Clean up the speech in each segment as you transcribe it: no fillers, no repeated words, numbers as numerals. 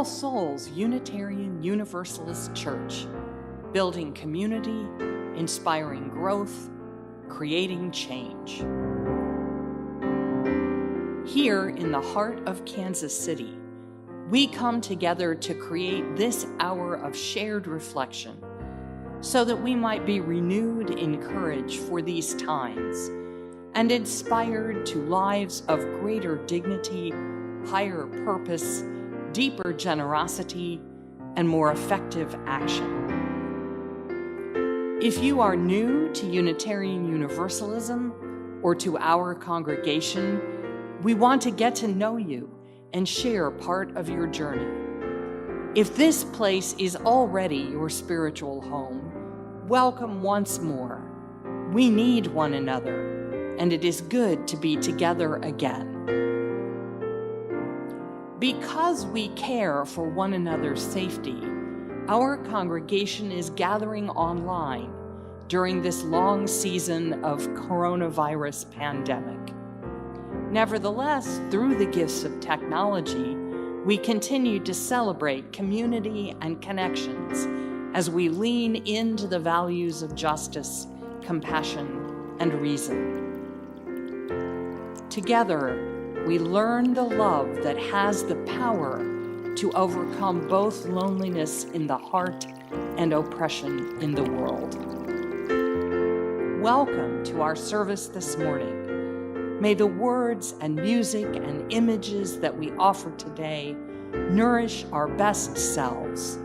All Souls Unitarian Universalist Church, building community, inspiring growth, creating change. Here in the heart of Kansas City, we come together to create this hour of shared reflection so that we might be renewed in courage for these times and inspired to lives of greater dignity, higher purpose, deeper generosity, and more effective action. If you are new to Unitarian Universalism or to our congregation, we want to get to know you and share part of your journey. If this place is already your spiritual home, welcome once more. We need one another, and it is good to be together again. Because we care for one another's safety, our congregation is gathering online during this long season of coronavirus pandemic. Nevertheless, through the gifts of technology, we continue to celebrate community and connections as we lean into the values of justice, compassion, and reason. Together, we learn the love that has the power to overcome both loneliness in the heart and oppression in the world. Welcome to our service this morning. May the words and music and images that we offer today nourish our best selves,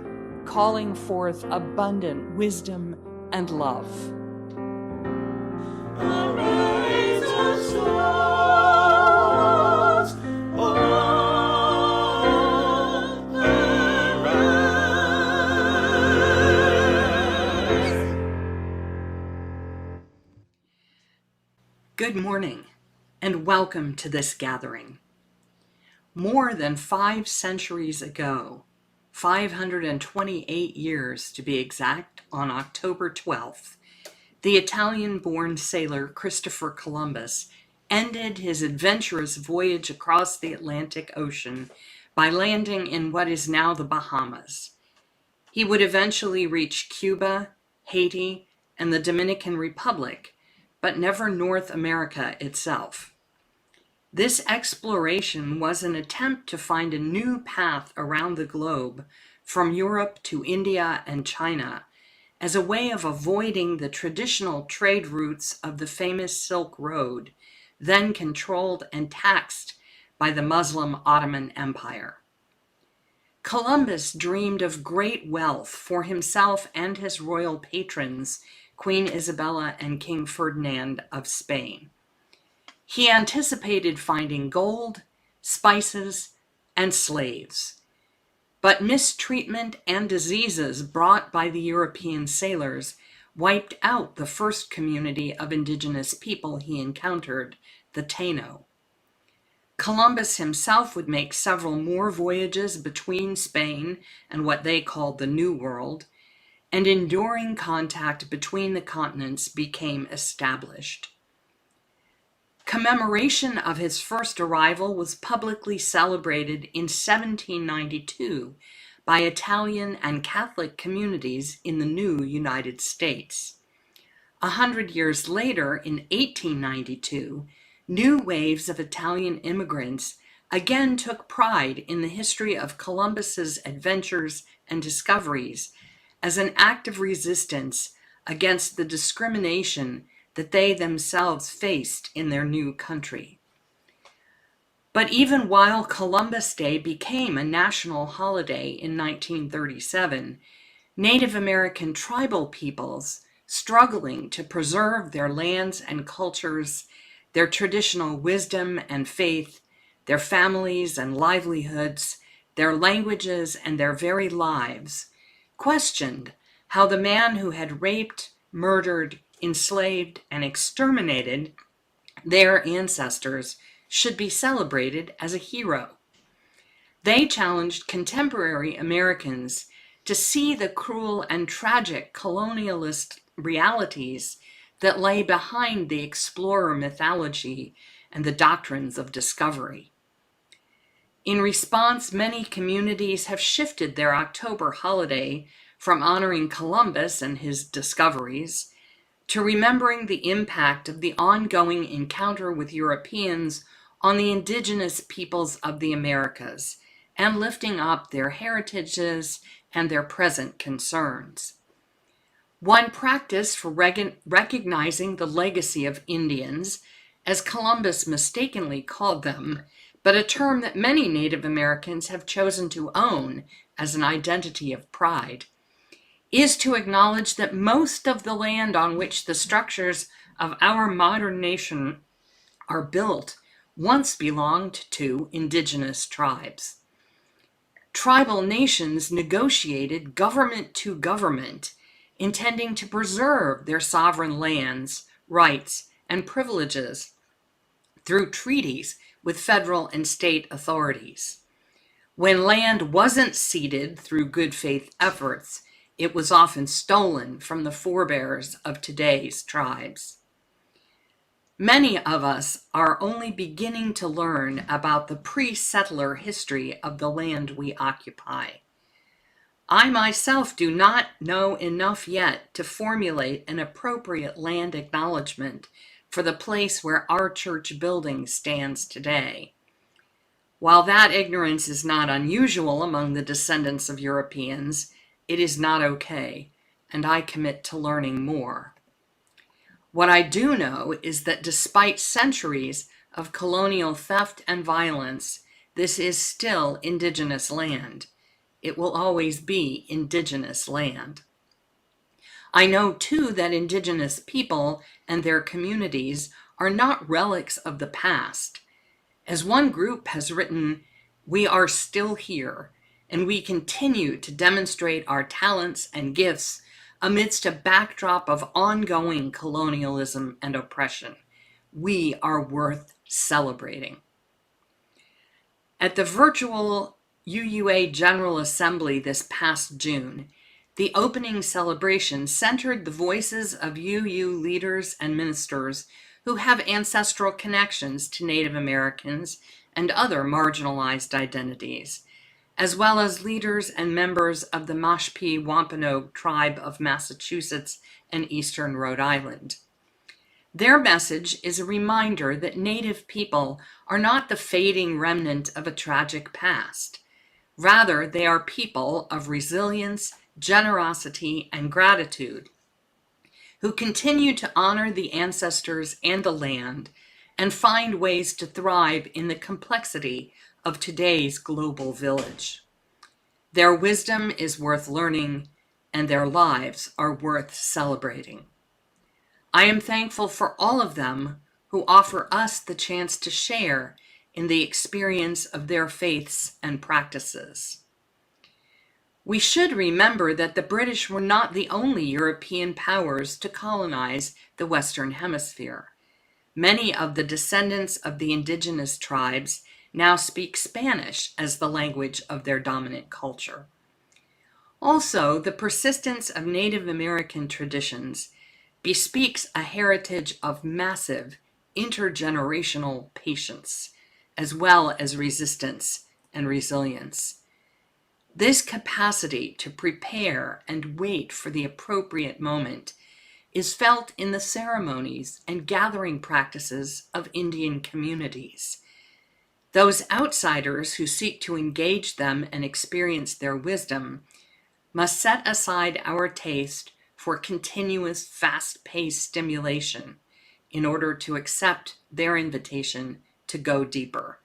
calling forth abundant wisdom and love. Arise, our souls, arise. Good morning, and welcome to this gathering. More than 5 centuries ago, 528 years to be exact, on October 12th, the Italian-born sailor Christopher Columbus ended his adventurous voyage across the Atlantic Ocean by landing in what is now the Bahamas. He would eventually reach Cuba, Haiti, and the Dominican Republic, but never North America itself. This exploration was an attempt to find a new path around the globe from Europe to India and China as a way of avoiding the traditional trade routes of the famous Silk Road, then controlled and taxed by the Muslim Ottoman Empire. Columbus dreamed of great wealth for himself and his royal patrons, Queen Isabella and King Ferdinand of Spain. He anticipated finding gold, spices, and slaves. But mistreatment and diseases brought by the European sailors wiped out the first community of indigenous people he encountered, the Taino. Columbus himself would make several more voyages between Spain and what they called the New World, and enduring contact between the continents became established. Commemoration of his first arrival was publicly celebrated in 1792 by Italian and Catholic communities in the new United States. 100 years later, in 1892, new waves of Italian immigrants again took pride in the history of Columbus's adventures and discoveries as an act of resistance against the discrimination that they themselves faced in their new country. But even while Columbus Day became a national holiday in 1937, Native American tribal peoples struggling to preserve their lands and cultures, their traditional wisdom and faith, their families and livelihoods, their languages and their very lives, questioned how the man who had raped, murdered, enslaved, and exterminated their ancestors should be celebrated as a hero. They challenged contemporary Americans to see the cruel and tragic colonialist realities that lay behind the explorer mythology and the doctrines of discovery. In response, many communities have shifted their October holiday from honoring Columbus and his discoveries to remembering the impact of the ongoing encounter with Europeans on the indigenous peoples of the Americas and lifting up their heritages and their present concerns. One practice for recognizing the legacy of Indians, as Columbus mistakenly called them, but a term that many Native Americans have chosen to own as an identity of pride, is to acknowledge that most of the land on which the structures of our modern nation are built once belonged to indigenous tribes. Tribal nations negotiated government to government, intending to preserve their sovereign lands, rights, and privileges through treaties with federal and state authorities. When land wasn't ceded through good faith efforts, it was often stolen from the forebears of today's tribes. Many of us are only beginning to learn about the pre-settler history of the land we occupy. I myself do not know enough yet to formulate an appropriate land acknowledgement for the place where our church building stands today. While that ignorance is not unusual among the descendants of Europeans, it is not okay, and I commit to learning more. What I do know is that despite centuries of colonial theft and violence, this is still indigenous land. It will always be indigenous land. I know too that indigenous people and their communities are not relics of the past. As one group has written, we are still here, and we continue to demonstrate our talents and gifts amidst a backdrop of ongoing colonialism and oppression. We are worth celebrating. At the virtual UUA General Assembly this past June, the opening celebration centered the voices of UU leaders and ministers who have ancestral connections to Native Americans and other marginalized identities, as well as leaders and members of the Mashpee Wampanoag tribe of Massachusetts and eastern Rhode Island. Their message is a reminder that Native people are not the fading remnant of a tragic past. Rather, they are people of resilience, generosity, and gratitude, who continue to honor the ancestors and the land and find ways to thrive in the complexity of today's global village. Their wisdom is worth learning, and their lives are worth celebrating. I am thankful for all of them who offer us the chance to share in the experience of their faiths and practices. We should remember that the British were not the only European powers to colonize the Western Hemisphere. Many of the descendants of the indigenous tribes now speak Spanish as the language of their dominant culture. Also, the persistence of Native American traditions bespeaks a heritage of massive intergenerational patience, as well as resistance and resilience. This capacity to prepare and wait for the appropriate moment is felt in the ceremonies and gathering practices of Indian communities. Those outsiders who seek to engage them and experience their wisdom must set aside our taste for continuous fast-paced stimulation in order to accept their invitation to go deeper.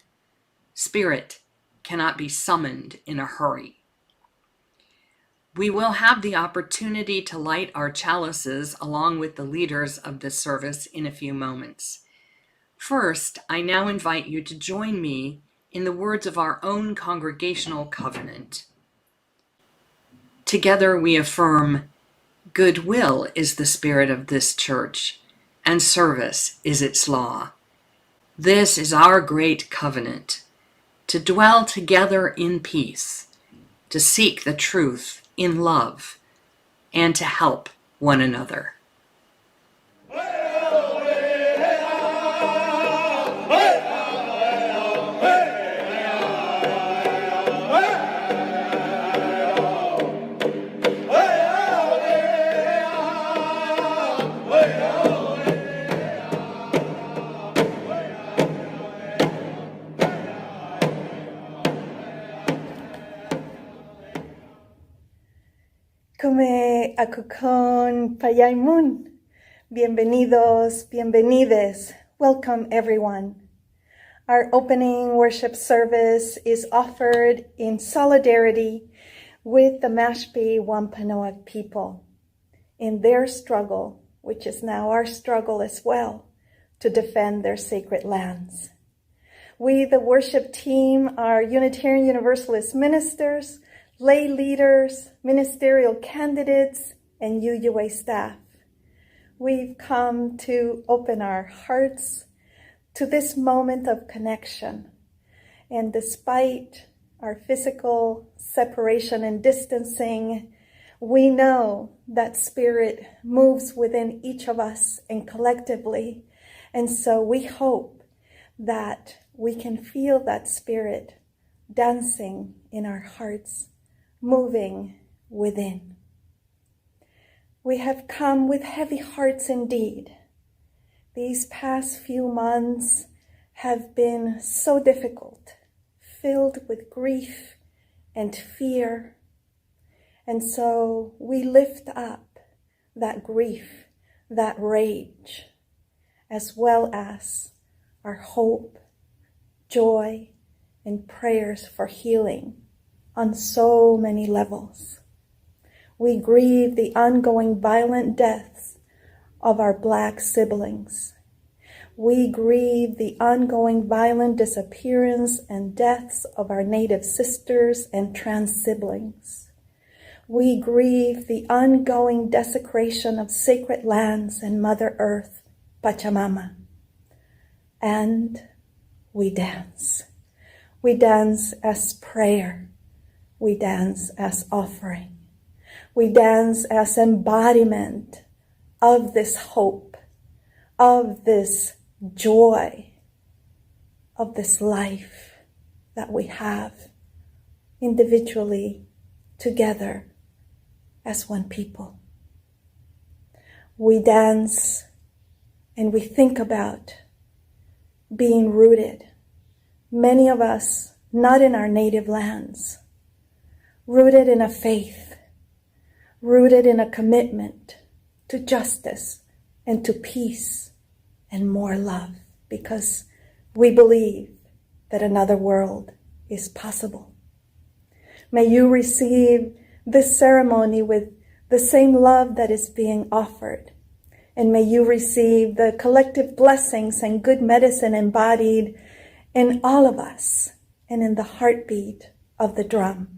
Spirit cannot be summoned in a hurry. We will have the opportunity to light our chalices along with the leaders of this service in a few moments. First, I now invite you to join me in the words of our own congregational covenant. Together we affirm, goodwill is the spirit of this church, and service is its law. This is our great covenant, to dwell together in peace, to seek the truth in love, and to help one another. Kume akukon payaimun. Bienvenidos, bienvenides. Welcome, everyone. Our opening worship service is offered in solidarity with the Mashpee Wampanoag people in their struggle, which is now our struggle as well, to defend their sacred lands. We, the worship team, are Unitarian Universalist ministers, lay leaders, ministerial candidates, and UUA staff. We've come to open our hearts to this moment of connection. And despite our physical separation and distancing, we know that Spirit moves within each of us and collectively. And so we hope that we can feel that Spirit dancing in our hearts, moving within. We have come with heavy hearts indeed. These past few months have been so difficult, filled with grief and fear. And so we lift up that grief, that rage, as well as our hope, joy, and prayers for healing on so many levels. We grieve the ongoing violent deaths of our Black siblings. We grieve the ongoing violent disappearance and deaths of our Native sisters and trans siblings. We grieve the ongoing desecration of sacred lands and Mother Earth, Pachamama. And we dance. We dance as prayer. We dance as offering. We dance as embodiment of this hope, of this joy, of this life that we have individually, together, as one people. We dance and we think about being rooted, many of us not in our native lands, rooted in a faith, rooted in a commitment to justice and to peace and more love, because we believe that another world is possible. May you receive this ceremony with the same love that is being offered, and may you receive the collective blessings and good medicine embodied in all of us and in the heartbeat of the drum.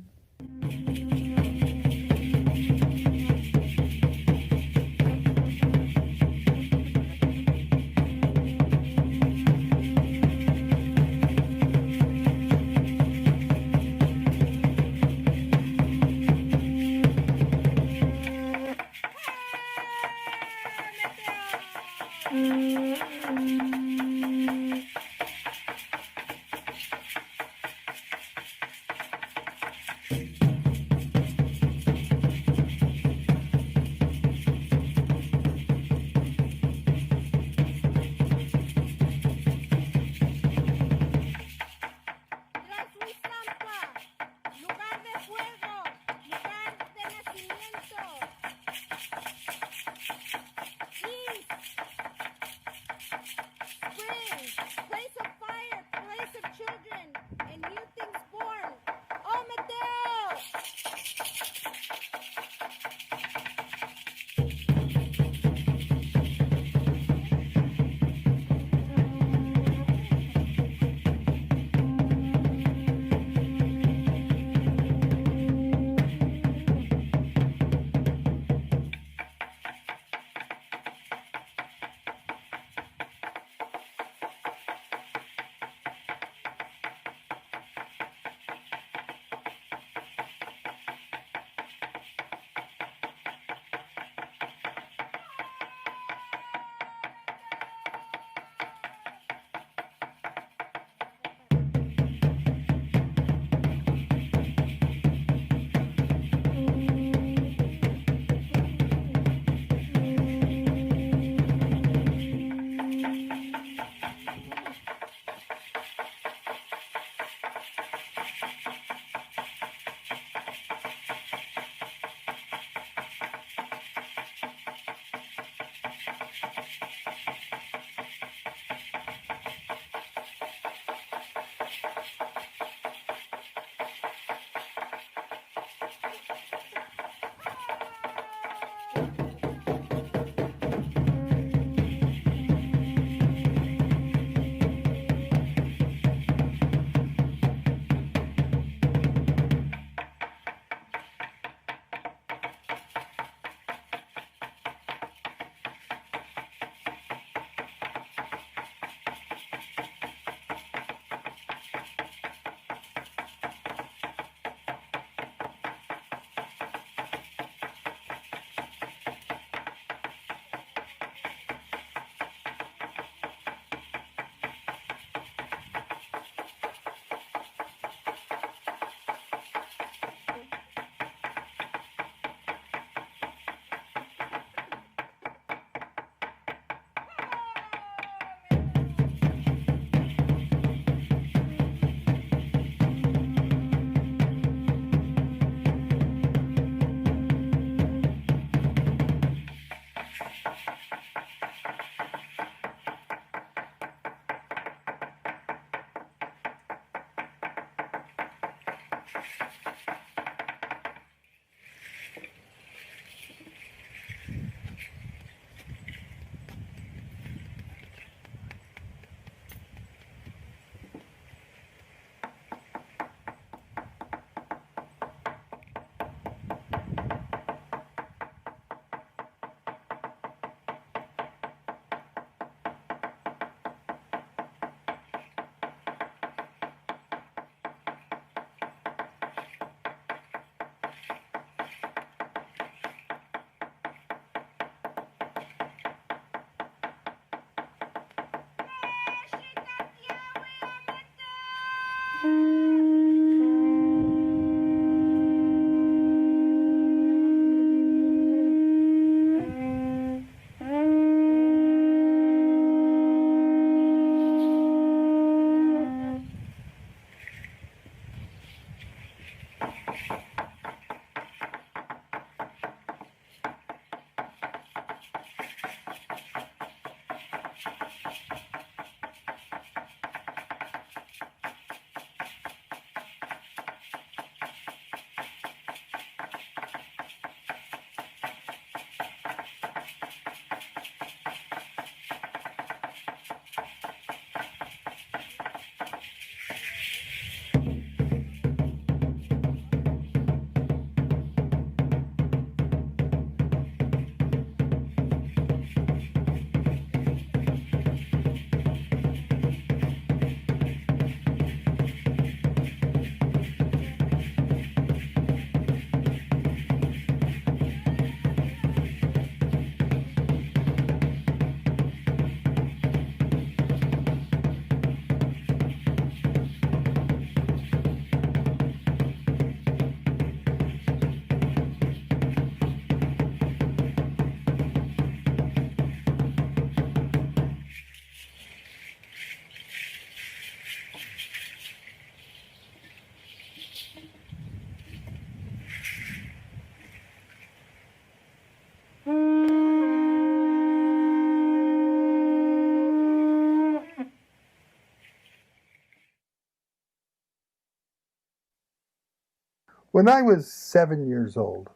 When I was 7 years old,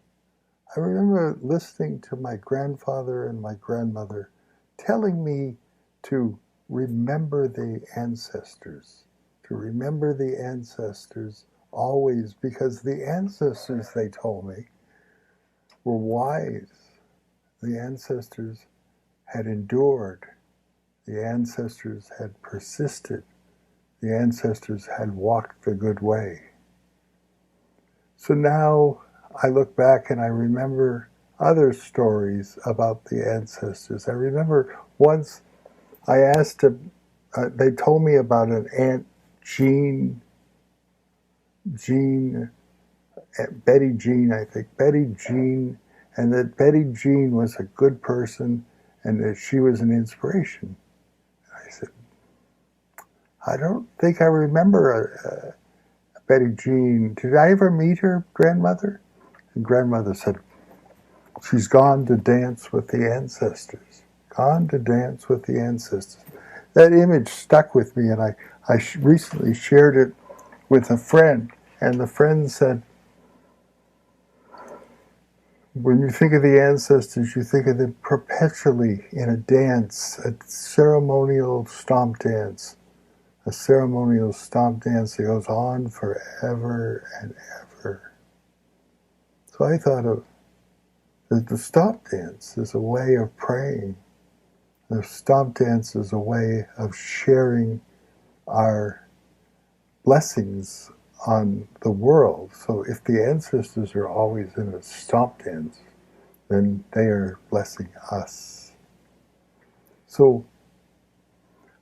I remember listening to my grandfather and my grandmother telling me to remember the ancestors, always, because the ancestors, they told me, were wise. The ancestors had endured. The ancestors had persisted. The ancestors had walked the good way. So now I look back and I remember other stories about the ancestors. I remember once I asked them, they told me about an Aunt Jean, Betty Jean, and that Betty Jean was a good person and that she was an inspiration. I said, I don't think I remember Betty Jean. Did I ever meet her grandmother? And grandmother said, she's gone to dance with the ancestors. Gone to dance with the ancestors. That image stuck with me, and I recently shared it with a friend, and the friend said, when you think of the ancestors, you think of them perpetually in a dance, a ceremonial stomp dance. A ceremonial stomp dance that goes on forever and ever. So I thought of the stomp dance as a way of praying. The stomp dance is a way of sharing our blessings on the world. So if the ancestors are always in a stomp dance, then they are blessing us. So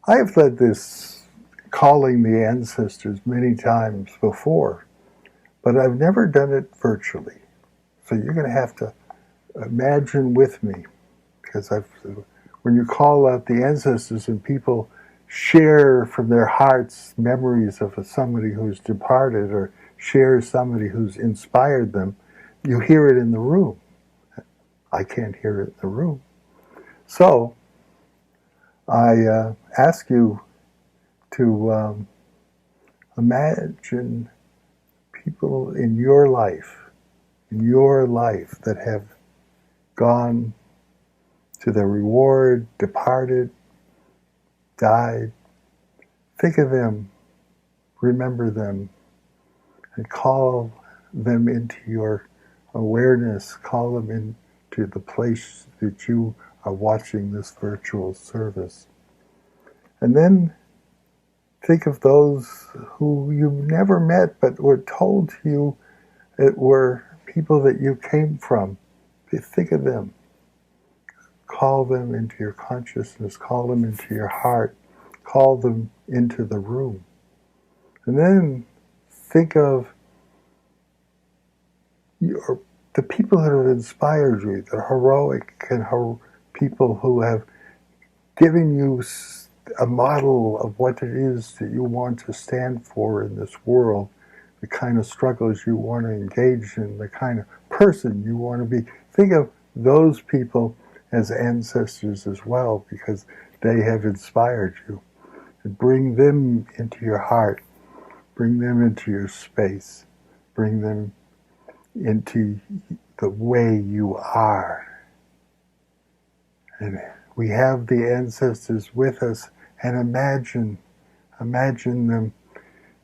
I have led this calling the ancestors many times before, but I've never done it virtually. So you're going to have to imagine with me, because when you call out the ancestors and people share from their hearts memories of somebody who's departed or share somebody who's inspired them, you hear it in the room. I can't hear it in the room. So I ask you to imagine people in your life that have gone to their reward, departed, died. Think of them, remember them, and call them into your awareness, call them into the place that you are watching this virtual service. And then think of those who you never met but were told to you that were people that you came from. Think of them. Call them into your consciousness, call them into your heart, call them into the room. And then think of the people that have inspired you, the heroic and people who have given you a model of what it is that you want to stand for in this world, the kind of struggles you want to engage in, the kind of person you want to be. Think of those people as ancestors as well, because they have inspired you. And bring them into your heart, bring them into your space, bring them into the way you are. And we have the ancestors with us, and imagine them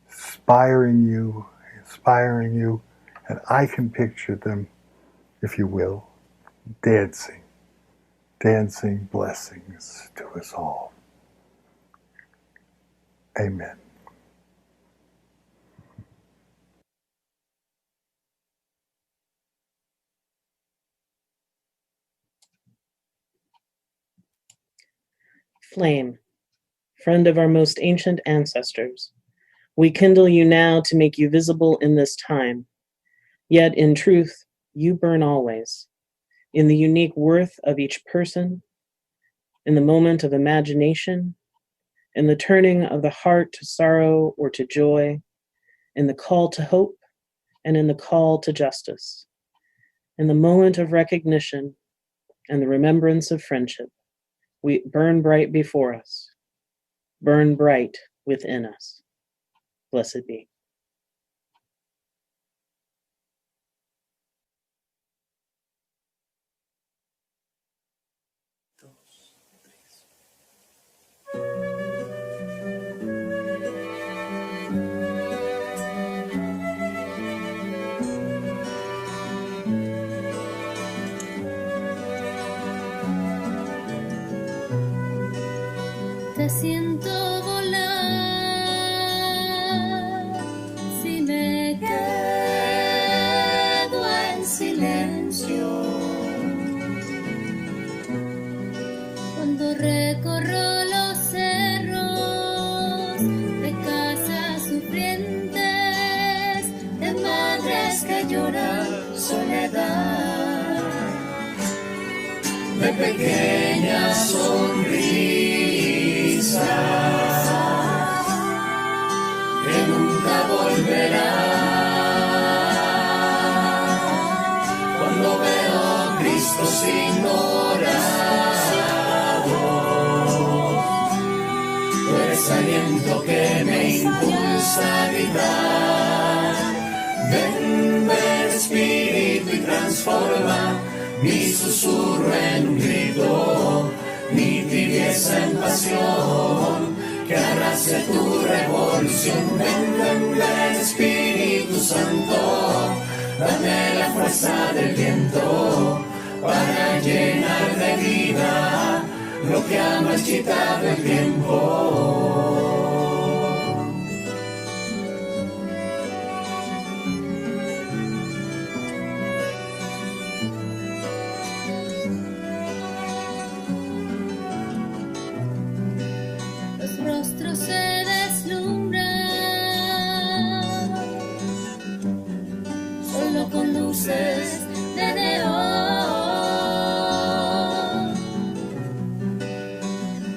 inspiring you, and I can picture them, if you will, dancing blessings to us all. Amen. Flame, friend of our most ancient ancestors, we kindle you now to make you visible in this time. Yet, in truth, you burn always, in the unique worth of each person, in the moment of imagination, in the turning of the heart to sorrow or to joy, in the call to hope, and in the call to justice, in the moment of recognition and the remembrance of friendship. We burn bright before us, burn bright within us. Blessed be. Te siento volar si me quedo en silencio. Cuando recorro los cerros de casas sufrientes, de madres que lloran soledad, de pequeñas sonrisas que nunca volverán. Cuando veo a Cristos ignorados, tú eres aliento que me impulsa a gritar. Ven, ven Espíritu y transforma mi susurro en un grito, mi tibieza en pasión, que arrase tu revolución. Ven, ven, ven Espíritu Santo, dame la fuerza del viento para llenar de vida lo que ha marchitado el tiempo. Rostros se deslumbran solo con luces de neón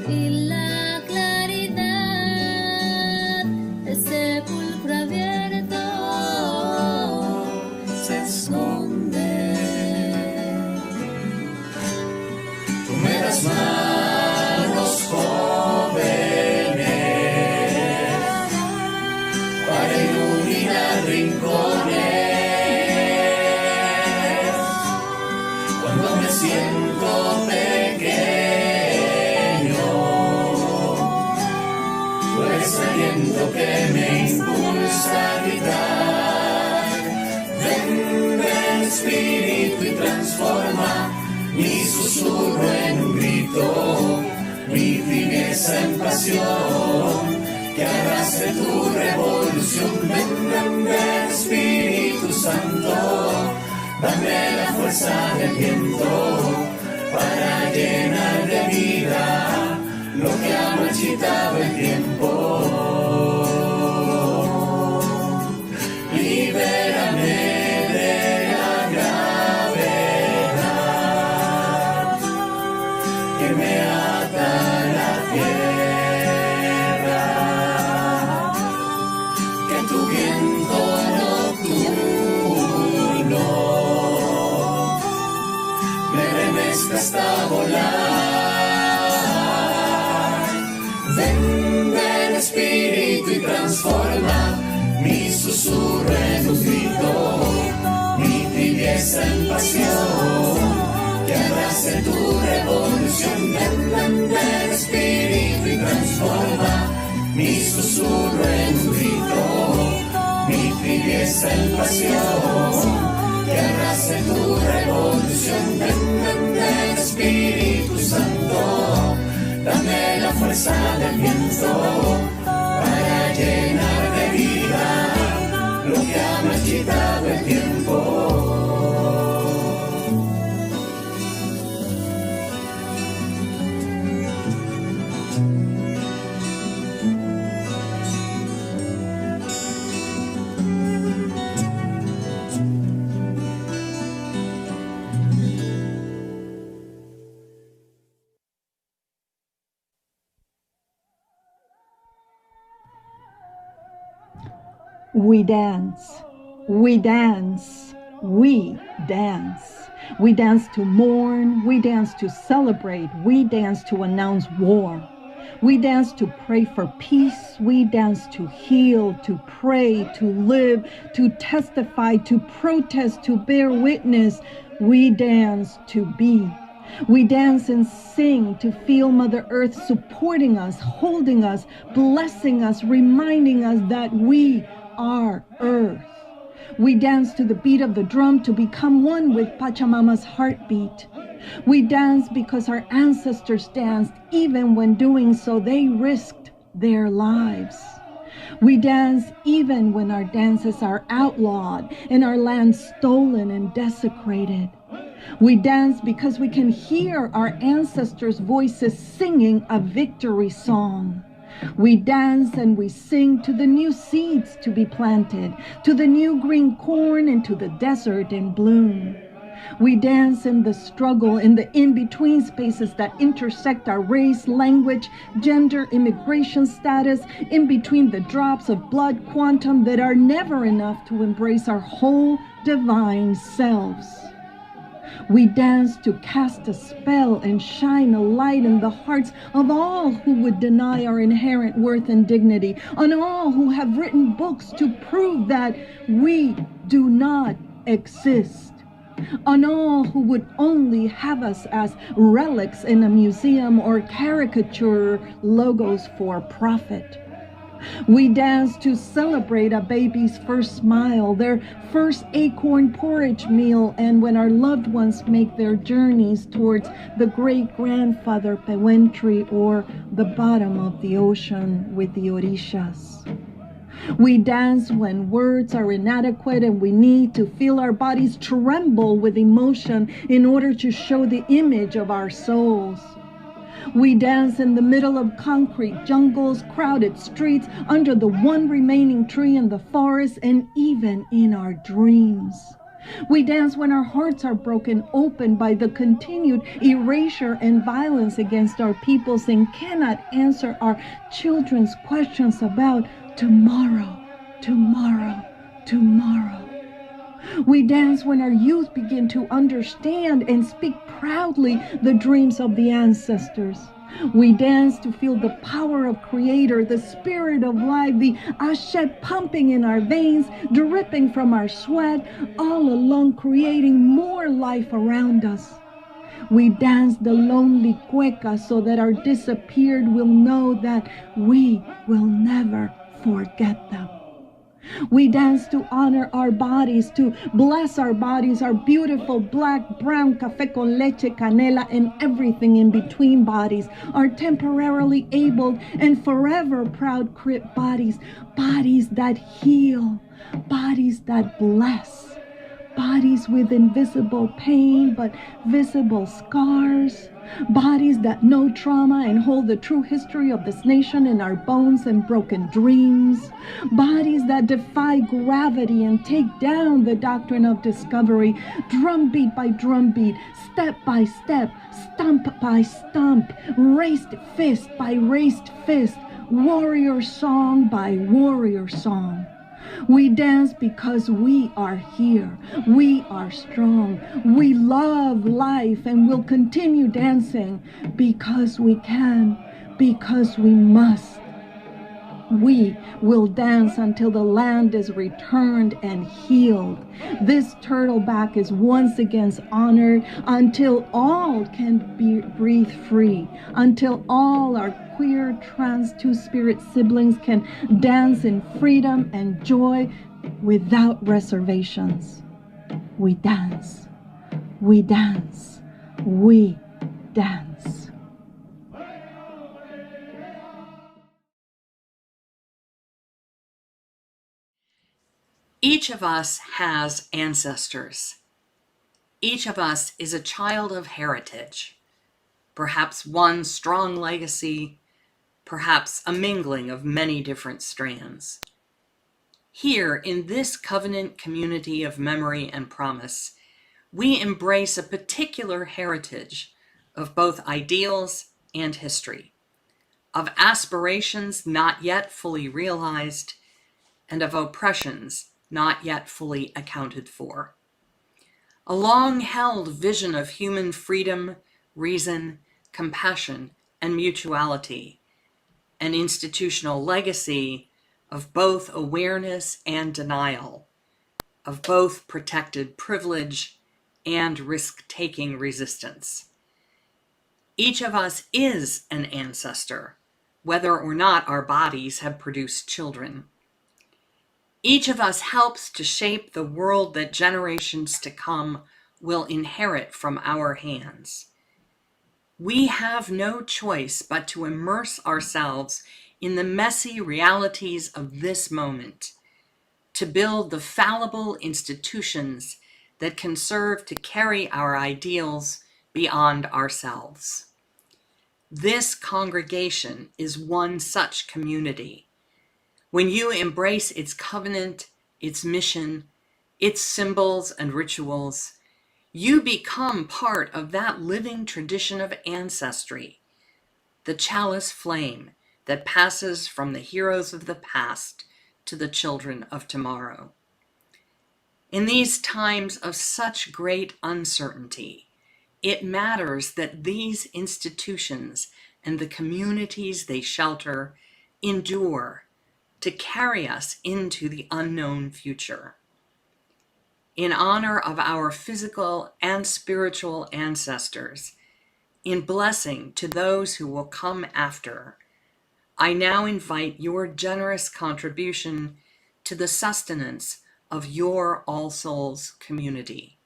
y la claridad del sepulcro abierto se esconde. Tú me das manos jóvenes para iluminar rincones hace tu revolución. Ven, ven, ven, Espíritu Santo, dame la fuerza del viento para llenar de vida lo que ha marchitado el tiempo. Libérame de la gravedad que me ata a la tierra, que tu viento nocturno me remezcla hasta volar. Ven, ven, Espíritu, y transforma mi susurro en un grito, mi tibieza en pasión, que abrace tu revolución. Ven, ven, ven, Espíritu, y transforma mi susurro en un grito, mi tibieza en pasión, que abrace tu revolución. Ven, ven, ven, Espíritu Santo, dame la fuerza del viento para llenar de vida lo que ha marchitado el tiempo. We dance, we dance, we dance. We dance to mourn, we dance to celebrate, we dance to announce war. We dance to pray for peace, we dance to heal, to pray, to live, to testify, to protest, to bear witness. We dance to be. We dance and sing to feel Mother Earth supporting us, holding us, blessing us, reminding us that we are Earth. We dance to the beat of the drum to become one with Pachamama's heartbeat. We dance because our ancestors danced, even when doing so they risked their lives. We dance even when our dances are outlawed and our land stolen and desecrated. We dance because we can hear our ancestors' voices singing a victory song. We dance and we sing to the new seeds to be planted, to the new green corn and to the desert in bloom. We dance in the struggle, in the in-between spaces that intersect our race, language, gender, immigration status, in between the drops of blood quantum that are never enough to embrace our whole divine selves. We dance to cast a spell and shine a light in the hearts of all who would deny our inherent worth and dignity, on all who have written books to prove that we do not exist, on all who would only have us as relics in a museum or caricature logos for profit. We dance to celebrate a baby's first smile, their first acorn porridge meal, and when our loved ones make their journeys towards the great-grandfather Pewentry or the bottom of the ocean with the orishas. We dance when words are inadequate and we need to feel our bodies tremble with emotion in order to show the image of our souls. We dance in the middle of concrete jungles, crowded streets, under the one remaining tree in the forest, and even in our dreams. We dance when our hearts are broken open by the continued erasure and violence against our peoples and cannot answer our children's questions about tomorrow, tomorrow, tomorrow. We dance when our youth begin to understand and speak proudly the dreams of the ancestors. We dance to feel the power of Creator, the spirit of life, the ashe pumping in our veins, dripping from our sweat, all along creating more life around us. We dance the lonely cueca so that our disappeared will know that we will never forget them. We dance to honor our bodies, to bless our bodies, our beautiful black, brown, café con leche, canela, and everything in between bodies, our temporarily abled and forever proud crip bodies, bodies that heal, bodies that bless, bodies with invisible pain but visible scars, bodies that know trauma and hold the true history of this nation in our bones and broken dreams, bodies that defy gravity and take down the doctrine of discovery, drumbeat by drumbeat, step by step, stump by stump, raised fist by raised fist, warrior song by warrior song. We dance because we are here. We are strong. We love life and will continue dancing because we can, because we must. We will dance until the land is returned and healed. This turtleback is once again honored until all can breathe free, until all our queer, trans, two-spirit siblings can dance in freedom and joy without reservations. We dance. We dance. We dance. Each of us has ancestors. Each of us is a child of heritage, perhaps one strong legacy, perhaps a mingling of many different strands. Here, in this covenant community of memory and promise, we embrace a particular heritage of both ideals and history, of aspirations not yet fully realized, and of oppressions not yet fully accounted for. A long-held vision of human freedom, reason, compassion, and mutuality, an institutional legacy of both awareness and denial, of both protected privilege and risk-taking resistance. Each of us is an ancestor, whether or not our bodies have produced children. Each of us helps to shape the world that generations to come will inherit from our hands. We have no choice but to immerse ourselves in the messy realities of this moment, to build the fallible institutions that can serve to carry our ideals beyond ourselves. This congregation is one such community. When you embrace its covenant, its mission, its symbols and rituals, you become part of that living tradition of ancestry, the chalice flame that passes from the heroes of the past to the children of tomorrow. In these times of such great uncertainty, it matters that these institutions and the communities they shelter endure to carry us into the unknown future. In honor of our physical and spiritual ancestors, in blessing to those who will come after, I now invite your generous contribution to the sustenance of your All Souls community.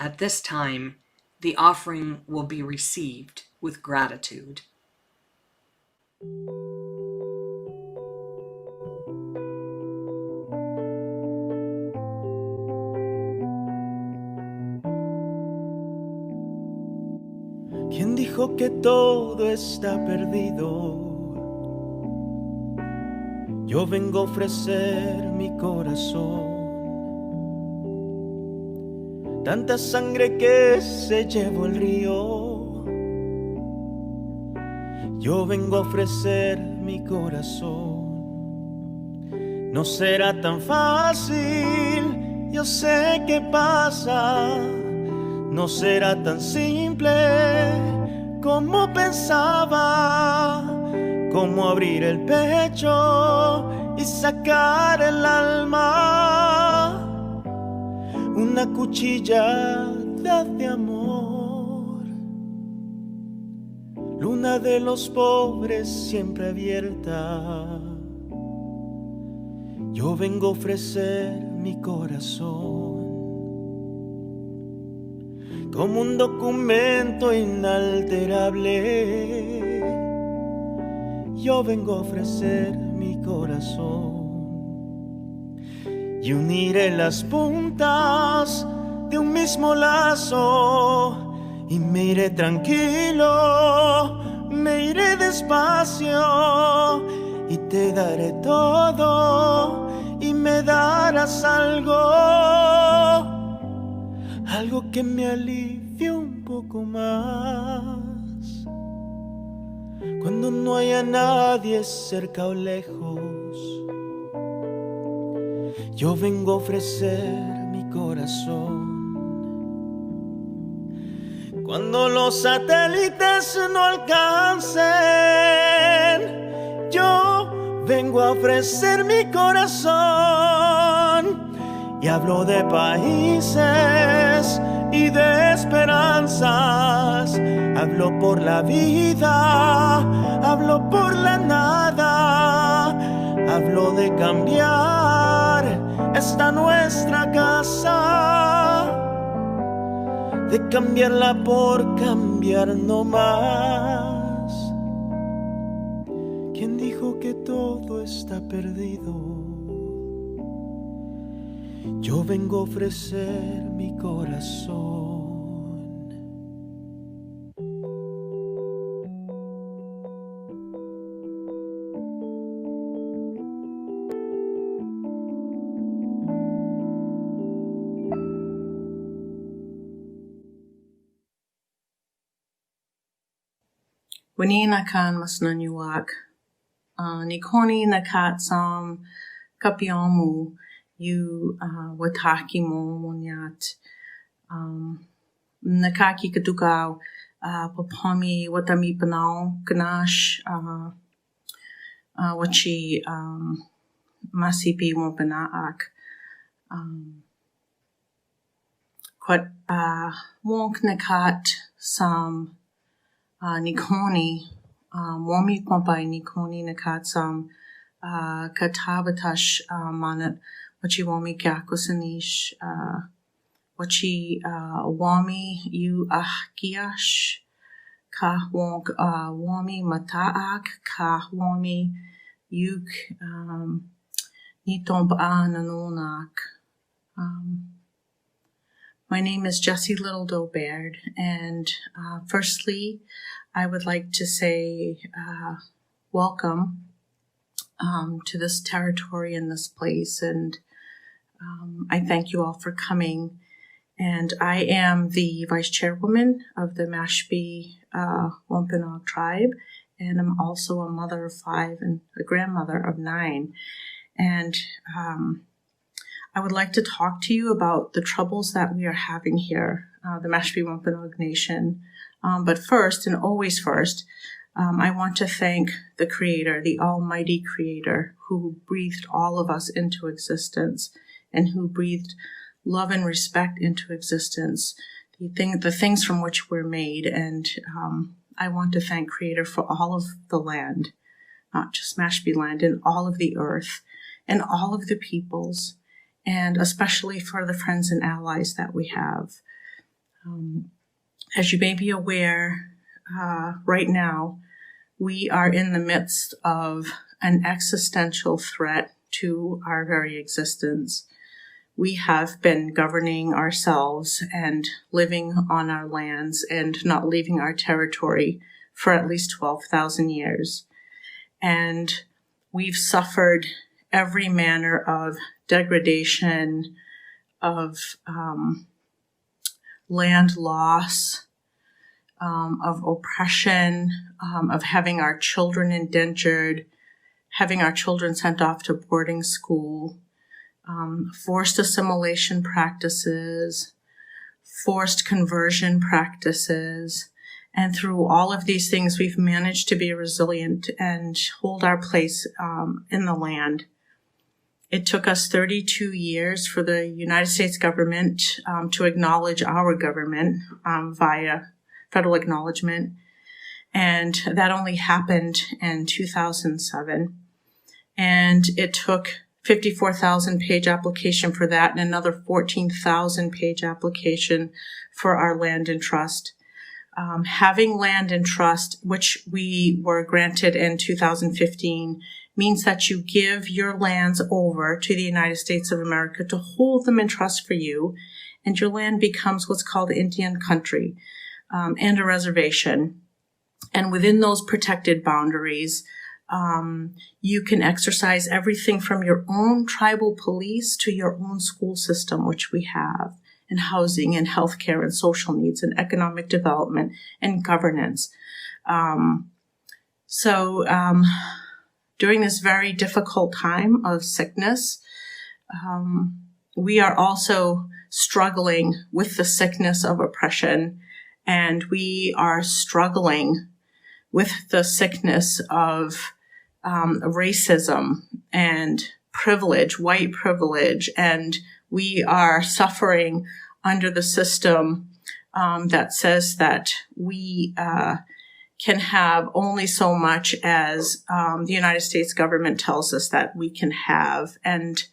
At this time, the offering will be received with gratitude. ¿Quién dijo que todo está perdido? Yo vengo a ofrecer mi corazón. Tanta sangre que se llevó el río. Yo vengo a ofrecer mi corazón. No será tan fácil, yo sé qué pasa. No será tan simple como pensaba, como abrir el pecho y sacar el alma. Una cuchilla de amor, luna de los pobres siempre abierta. Yo vengo a ofrecer mi corazón como un documento inalterable. Yo vengo a ofrecer mi corazón y uniré las puntas de un mismo lazo y me iré tranquilo, me iré despacio y te daré todo y me darás algo que me alivie un poco más cuando no haya nadie cerca o lejos. Yo vengo a ofrecer mi corazón cuando los satélites no alcancen. Yo vengo a ofrecer mi corazón y hablo de países y de esperanzas. Hablo por la vida, hablo por la nada. Hablo de cambiar esta nuestra casa, de cambiarla por cambiar no más. ¿Quién dijo que todo está perdido? Yo vengo a ofrecer mi corazón. Wani na kan mas nanyuak. Ni koni na kat sam kapiomu you wataki mo monyat. Nakaki katukaw papami watami panao ganash wachi masipi mo panaak. Kwat wonk nakat sam Nikoni, wami pompai Nikoni nakatsam, katabatash manat, wachi wami kakusanish, wachi wami you ahkiash, ka wonk wami mataak, ka wami yuk nitomb nanonak. My name is Jessie Littledoe Baird, and firstly, I would like to say welcome to this territory and this place, and I thank you all for coming. And I am the vice chairwoman of the Mashpee Wampanoag tribe, and I'm also a mother of 5 and a grandmother of 9. And I would like to talk to you about the troubles that we are having here, the Mashpee Wampanoag Nation. But first, and always first, I want to thank the Creator, the Almighty Creator, who breathed all of us into existence and who breathed love and respect into existence, the things from which we're made. And I want to thank Creator for all of the land, not just Mashpee land, and all of the earth, and all of the peoples, and especially for the friends and allies that we have. As you may be aware, right now, we are in the midst of an existential threat to our very existence. We have been governing ourselves and living on our lands and not leaving our territory for at least 12,000 years. And we've suffered every manner of degradation, of land loss, of oppression, of having our children indentured, having our children sent off to boarding school, forced assimilation practices, forced conversion practices. And through all of these things, we've managed to be resilient and hold our place in the land. It took us 32 years for the United States government to acknowledge our government via federal acknowledgement. And that only happened in 2007. And it took 54,000-page application for that, and another 14,000-page application for our land in trust. Having land in trust, which we were granted in 2015, means that you give your lands over to the United States of America to hold them in trust for you, and your land becomes what's called Indian country, and a reservation. And within those protected boundaries, you can exercise everything from your own tribal police to your own school system, which we have, and housing and healthcare and social needs and economic development and governance. During this very difficult time of sickness, we are also struggling with the sickness of oppression, and we are struggling with the sickness of racism and privilege, white privilege, and we are suffering under the system that says that we can have only so much as the United States government tells us that we can have, and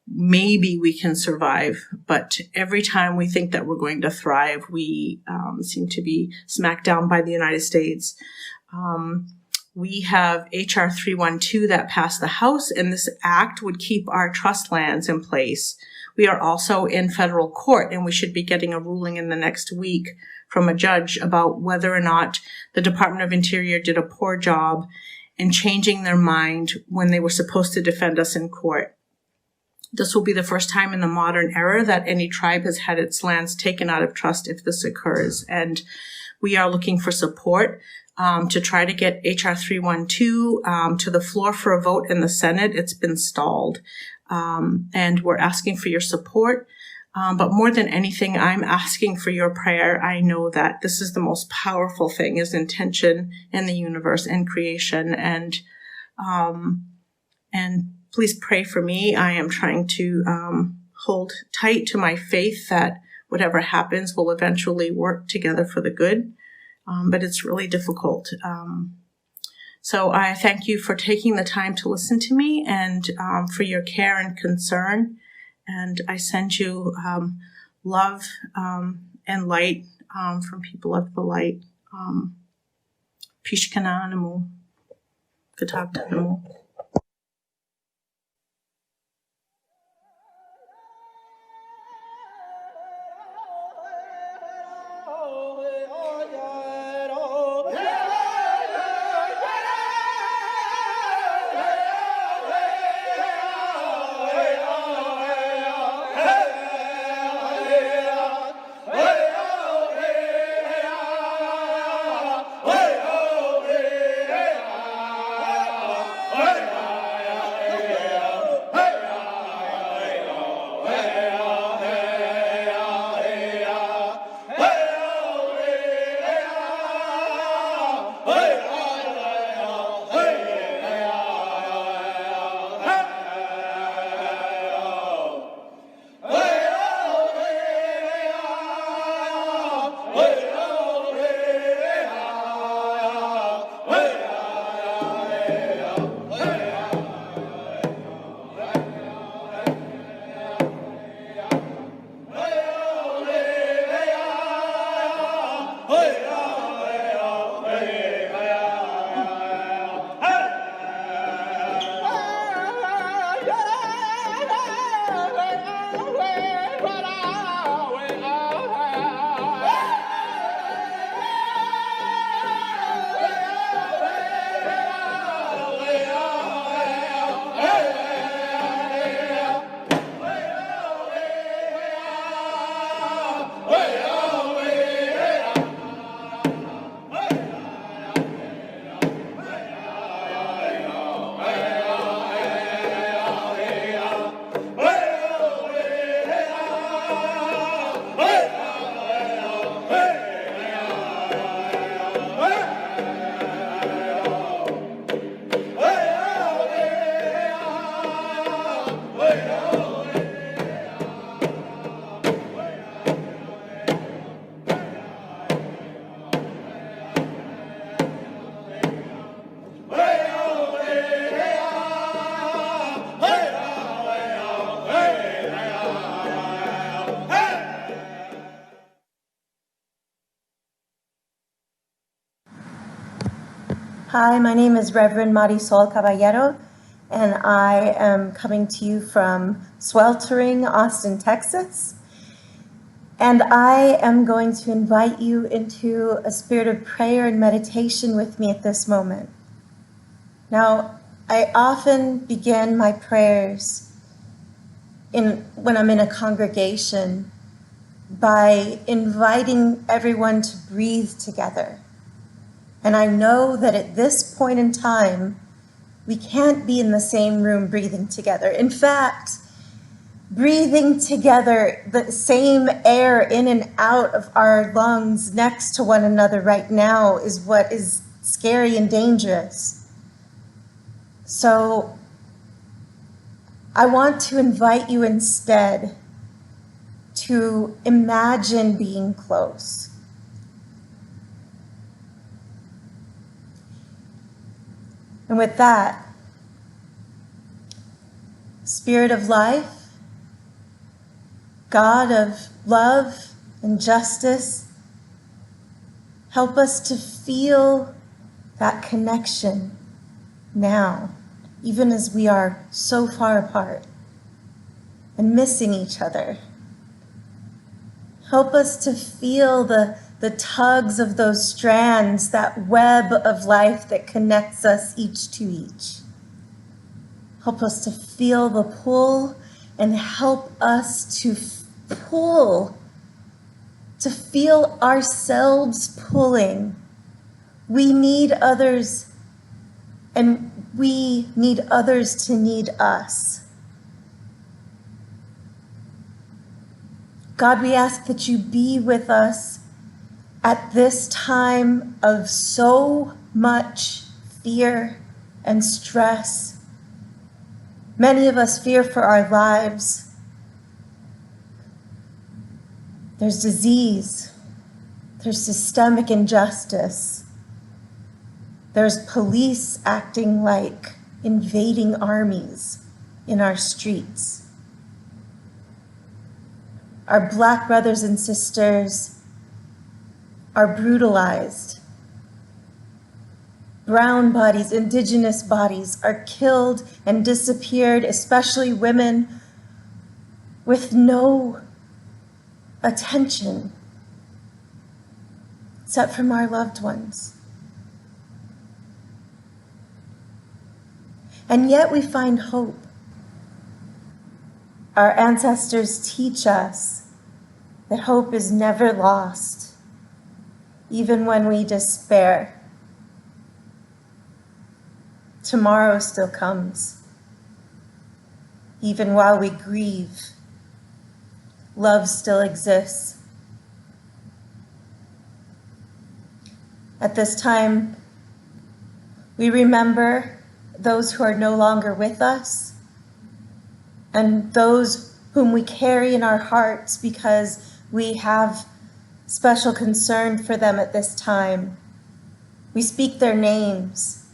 maybe we can survive. But every time we think that we're going to thrive, we seem to be smacked down by the United States. We have H.R. 312 that passed the House, and this act would keep our trust lands in place. We are also in federal court, and we should be getting a ruling in the next week from a judge about whether or not the Department of Interior did a poor job in changing their mind when they were supposed to defend us in court. This will be the first time in the modern era that any tribe has had its lands taken out of trust if this occurs. And we are looking for support to try to get H.R. 312 to the floor for a vote in the Senate. It's been stalled. And we're asking for your support. But more than anything, I'm asking for your prayer. I know that this is the most powerful thing, is intention in the universe and creation. And please pray for me. I am trying to hold tight to my faith that whatever happens will eventually work together for the good. But it's really difficult. So I thank you for taking the time to listen to me and for your care and concern. And I send you love and light from people of the light. Pishkana Namu. Katagta Namu. Hey! Hi, my name is Reverend Marisol Caballero, and I am coming to you from sweltering Austin, Texas. And I am going to invite you into a spirit of prayer and meditation with me at this moment. Now, I often begin my prayers when I'm in a congregation by inviting everyone to breathe together. And I know that at this point in time, we can't be in the same room breathing together. In fact, breathing together, the same air in and out of our lungs next to one another right now is what is scary and dangerous. So I want to invite you instead to imagine being close. And with that, Spirit of life, God of love and justice, help us to feel that connection now, even as we are so far apart and missing each other. Help us to feel the tugs of those strands, that web of life that connects us each to each. Help us to feel the pull and help us to pull, to feel ourselves pulling. We need others, and we need others to need us. God, we ask that you be with us at this time of so much fear and stress. Many of us fear for our lives. There's disease. There's systemic injustice. There's police acting like invading armies in our streets. Our Black brothers and sisters are brutalized. Brown bodies, Indigenous bodies are killed and disappeared, especially women, with no attention except from our loved ones. And yet we find hope. Our ancestors teach us that hope is never lost, even when we despair. Tomorrow still comes. Even while we grieve, love still exists. At this time, we remember those who are no longer with us and those whom we carry in our hearts because we have special concern for them at this time. We speak their names.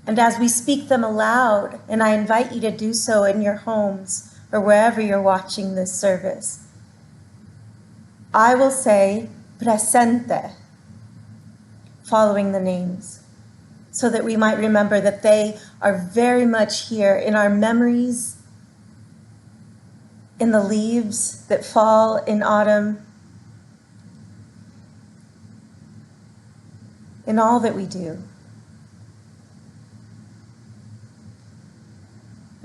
And as we speak them aloud, and I invite you to do so in your homes or wherever you're watching this service, I will say presente, following the names, so that we might remember that they are very much here in our memories, in the leaves that fall in autumn, in all that we do.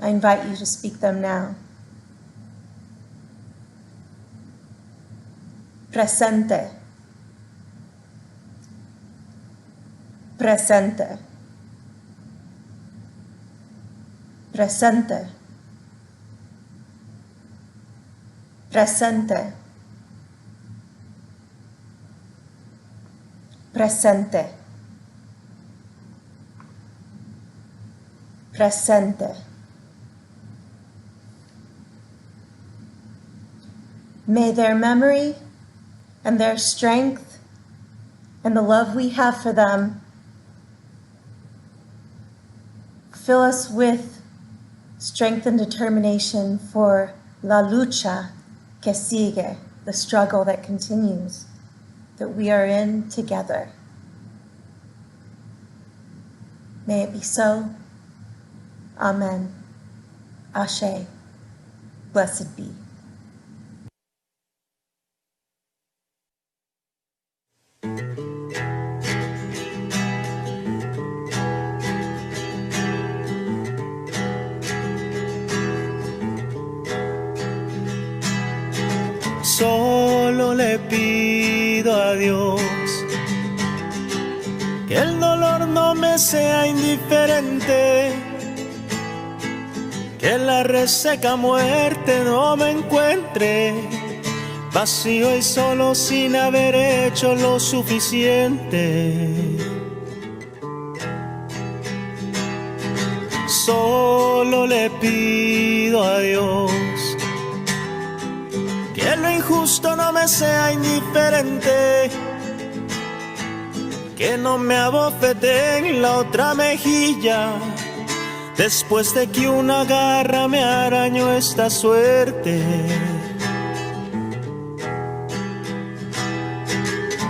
I invite you to speak them now. Presente. Presente. Presente. Presente. Presente. Presente. May their memory and their strength and the love we have for them fill us with strength and determination for la lucha que sigue, the struggle that continues, that we are in together. May it be so. Amen. Ashe. Blessed be. Solo le pido a Dios que el dolor no me sea indiferente, que la reseca muerte no me encuentre vacío y solo sin haber hecho lo suficiente. Solo le pido a Dios que lo injusto no me sea indiferente, que no me abofete en la otra mejilla después de que una garra me arañó esta suerte.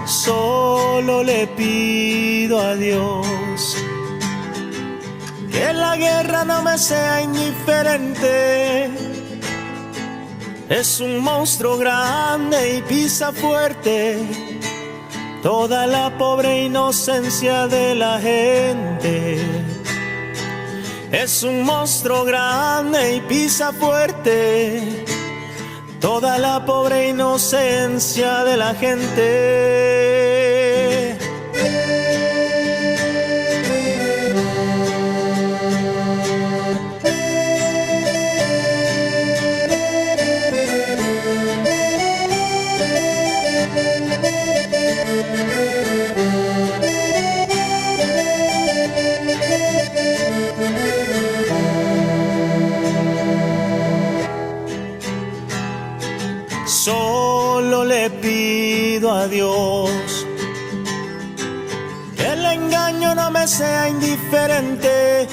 Solo le pido a Dios que la guerra no me sea indiferente. Es un monstruo grande y pisa fuerte toda la pobre inocencia de la gente. Es un monstruo grande y pisa fuerte toda la pobre inocencia de la gente. Solo le pido a Dios que el engaño no me sea indiferente.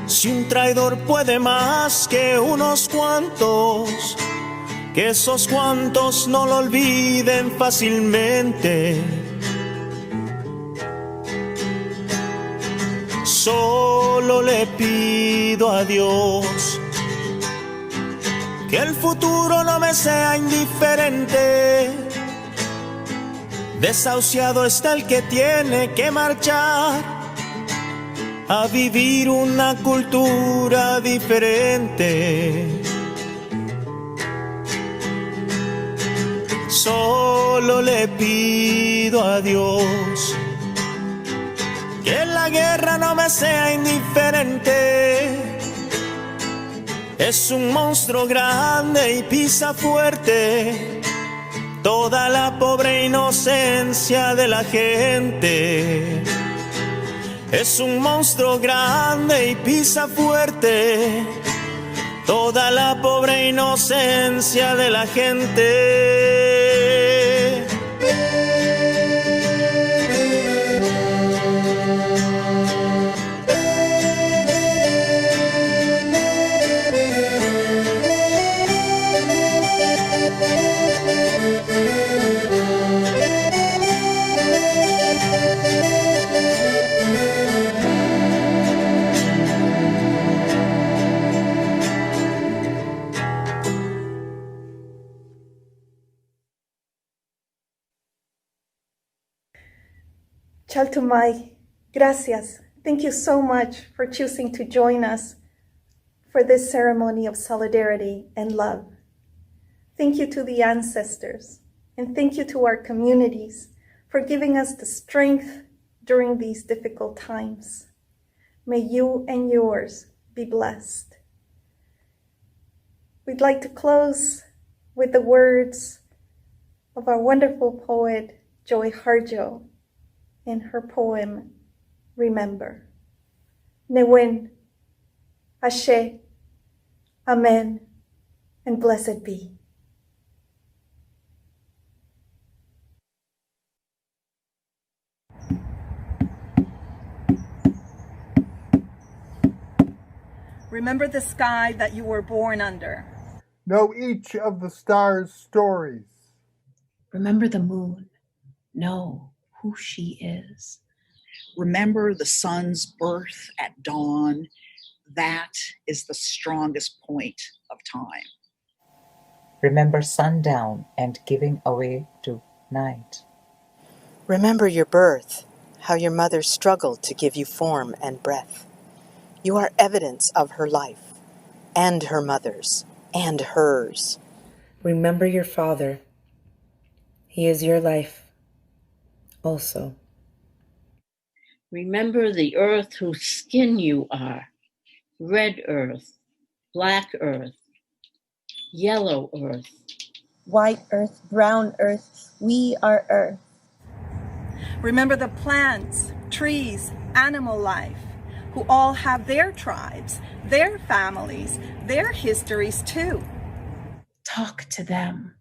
Si un traidor puede más que unos cuantos, que esos cuantos no lo olviden fácilmente. Solo le pido a Dios que el futuro no me sea indiferente. Desahuciado está el que tiene que marchar a vivir una cultura diferente. Solo le pido a Dios que la guerra no me sea indiferente. Es un monstruo grande y pisa fuerte toda la pobre inocencia de la gente. Es un monstruo grande y pisa fuerte toda la pobre inocencia de la gente. Chaltumay, gracias. Thank you so much for choosing to join us for this ceremony of solidarity and love. Thank you to the ancestors, and thank you to our communities for giving us the strength during these difficult times. May you and yours be blessed. We'd like to close with the words of our wonderful poet, Joy Harjo, in her poem, Remember. Newen, Ashe, Amen, and blessed be. Remember the sky that you were born under. Know each of the stars' stories. Remember the moon. Know who she is. Remember the sun's birth at dawn. That is the strongest point of time. Remember sundown and giving away to night. Remember your birth, how your mother struggled to give you form and breath. You are evidence of her life, and her mother's, and hers. Remember your father. He is your life also. Remember the earth whose skin you are. Red earth, black earth, yellow earth. White earth, brown earth, we are earth. Remember the plants, trees, animal life, who all have their tribes, their families, their histories too. Talk to them.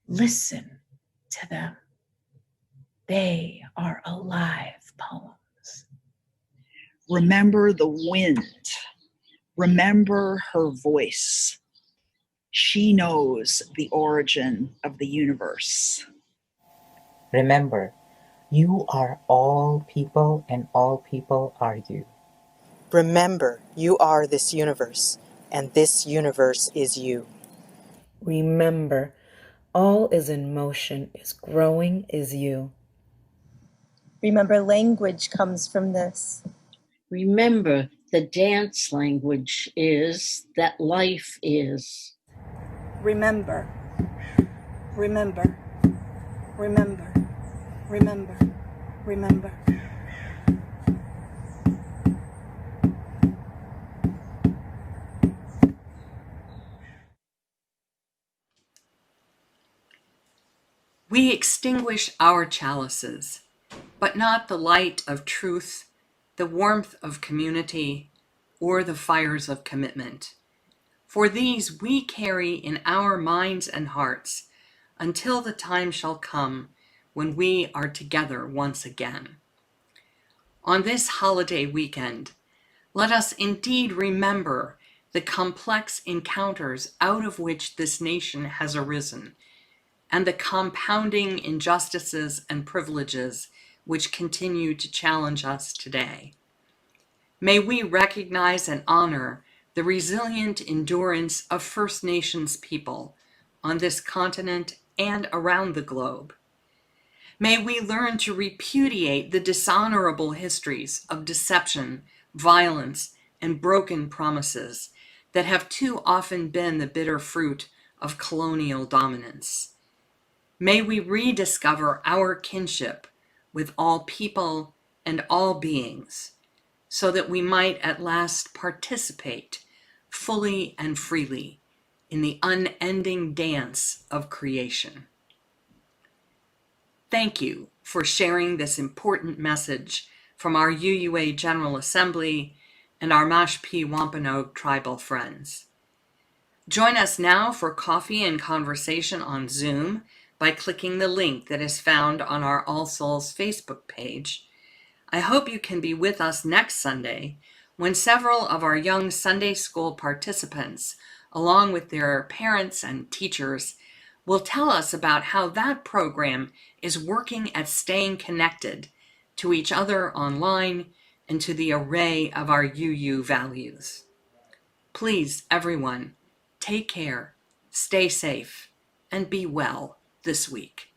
Listen to them. They are alive poems. Remember the wind. Remember her voice. She knows the origin of the universe. Remember, you are all people and all people are you. Remember, you are this universe, and this universe is you. Remember, all is in motion, is growing, is you. Remember, language comes from this. Remember, the dance language is that life is. Remember, remember, remember, remember, remember. We extinguish our chalices, but not the light of truth, the warmth of community, or the fires of commitment. For these we carry in our minds and hearts until the time shall come when we are together once again. On this holiday weekend, let us indeed remember the complex encounters out of which this nation has arisen, and the compounding injustices and privileges which continue to challenge us today. May we recognize and honor the resilient endurance of First Nations people on this continent and around the globe. May we learn to repudiate the dishonorable histories of deception, violence, and broken promises that have too often been the bitter fruit of colonial dominance. May we rediscover our kinship with all people and all beings, so that we might at last participate fully and freely in the unending dance of creation. Thank you for sharing this important message from our UUA General Assembly and our Mashpee Wampanoag tribal friends. Join us now for coffee and conversation on Zoom by clicking the link that is found on our All Souls Facebook page. I hope you can be with us next Sunday when several of our young Sunday school participants, along with their parents and teachers, will tell us about how that program is working at staying connected to each other online and to the array of our UU values. Please, everyone, take care, stay safe, and be well this week.